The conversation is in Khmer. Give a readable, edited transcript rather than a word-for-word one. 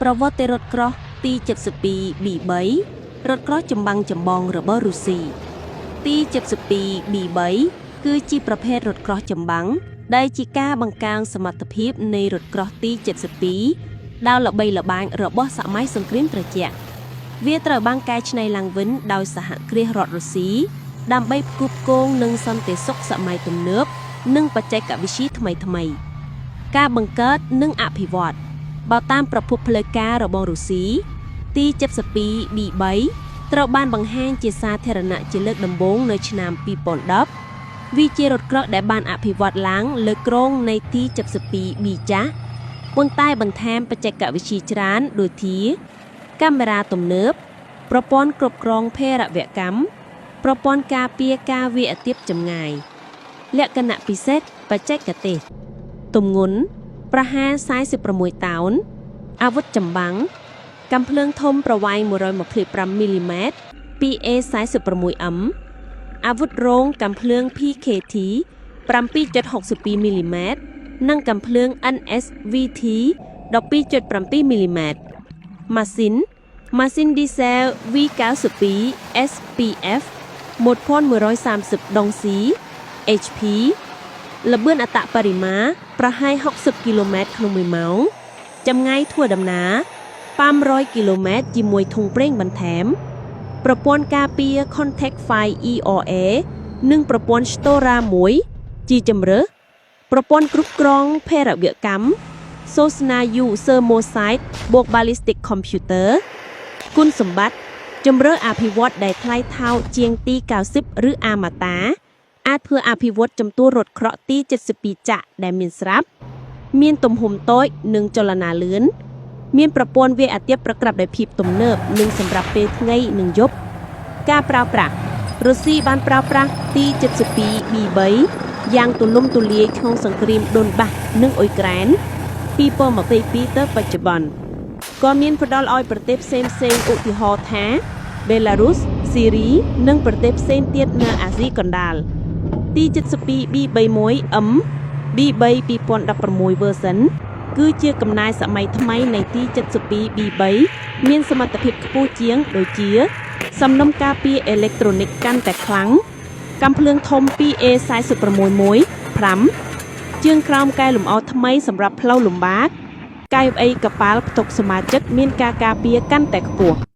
ប្រវត្តិរថក្រោះទី72 B3 រថក្រោះចម្បាំងចម្បងរបស់រុស្ស៊ីទី72 B3 គឺជាប្រភេទរថក្រោះចម្បាំងដែលជាការបង្កើនសមត្ថភាពនៃរថក្រោះទី72ដោយល្បីល្បាញរបស់សម័យសង្គ្រាមត្រជាក់វាត្រូវបានកែច្នៃឡើងវិញដោយសហគ្រាសរដ្ឋរុស្ស៊ីដើម្បីផ្គូផ្គងនឹងសន្តិសុខសម័យទំនើបនិងបច្ចេកវិទ្យាថ្មីៗការបង្កើតនិងអភិវឌ្ឍបើតាមប្រភពផ្លូវការរបស់រុស្ស៊ីទី72 B3 ត្រូវបានបង្ហាញជាសាធារណៈជាលើកដំបូងនៅឆ្នាំ2010វាជារថក្រោះដែលបានអភិវឌ្ឍឡើងលើគ្រោងនៃទី72 B ចាស់ប៉ុន្តែបន្ថែមបច្ចេកវិទ្យាច្រើនដូចជាកាមេរ៉ាទំនើបប្រព័ន្ធគ្រប់គ្រងភេរវកម្មប្រព័ន្ធការពារការវាយអទាបចម្ងាយលក្ខណៈពិសេសបច្ចេកទេសទម្ងន់ប្រហែល46តោនអាវុធចម្បាំងកាំភ្លើងធំប្រវែង125មីលីម៉ែត្រ PA46M អាវុធរងកាំភ្លើង PKT 7.62មីលីម៉ែត្រនិងកាំភ្លើង NSVT 12.7មីលីម៉ែត្រម៉ាស៊ីនឌីសែល V92 SPF 1130 ដុង C HP ល្បឿនអត្តបរិមាប្រហែល60គីឡូម៉ែត្រក្នុង1ម៉ោងចម្ងាយធ្វើដំណើរ500គីឡូម៉ែត្រជាមួយធុងប្រេងបន្ថែមប្រព័ន្ធការពារ Contact Fire ERA និងប្រព័ន្ធ Stora 1ជាជម្រើសប្រព័ន្ធគ្រប់គ្រងភេរវកម្ម Sosna U Thermosight បូក Ballistic Computer គុណសម្បត្តិជម្រើសអភិវឌ្ឍដែលថ្លៃថោកជាងទី90ឬអាម៉ាតាអាចធ្វើអភិវឌ្ឍចំទួនរថក្រោះទី72ចាក់ដែលមានស្រាប់មានទំហំតូចនិងចលនាលឿនមានប្រព័ន្ធវាយអទាបប្រក្រាបដោយភាពទំនើបនិងសម្រាប់ពេលថ្ងៃនិងយប់ការប្រើប្រាស់រុស្ស៊ីបានប្រើប្រាស់ទី72 B3 យ៉ាងទូលំទូលាយក្នុងសង្គ្រាមដូនបាសនិងអ៊ុយក្រែន2022ទៅបច្ចុប្បន្នក៏មានផ្ដល់ឲ្យប្រទេសផ្សេងឧទាហរណ៍ថាបេឡារុសស៊ីរីនិងប្រទេសផ្សេងទៀតនៅអាស៊ីកណ្ដាលទី72 B31M B3 2016 version គឺជាកំណែសម័យថ្មីនៃទី72 B3 មានសមត្ថភាពខ្ពស់ជាងដូចជាសំណុំការពារអេឡិចត្រូនិកកាន់តែខ្លាំងកាំភ្លើងធំ PA4615 ជើងក្រោមកែលម្អថ្មីសម្រាប់ផ្លូវលំបាកកាយអីកប៉ាល់ផ្ទុកសមាជិកមានការការពារកាន់តែខ្ពស់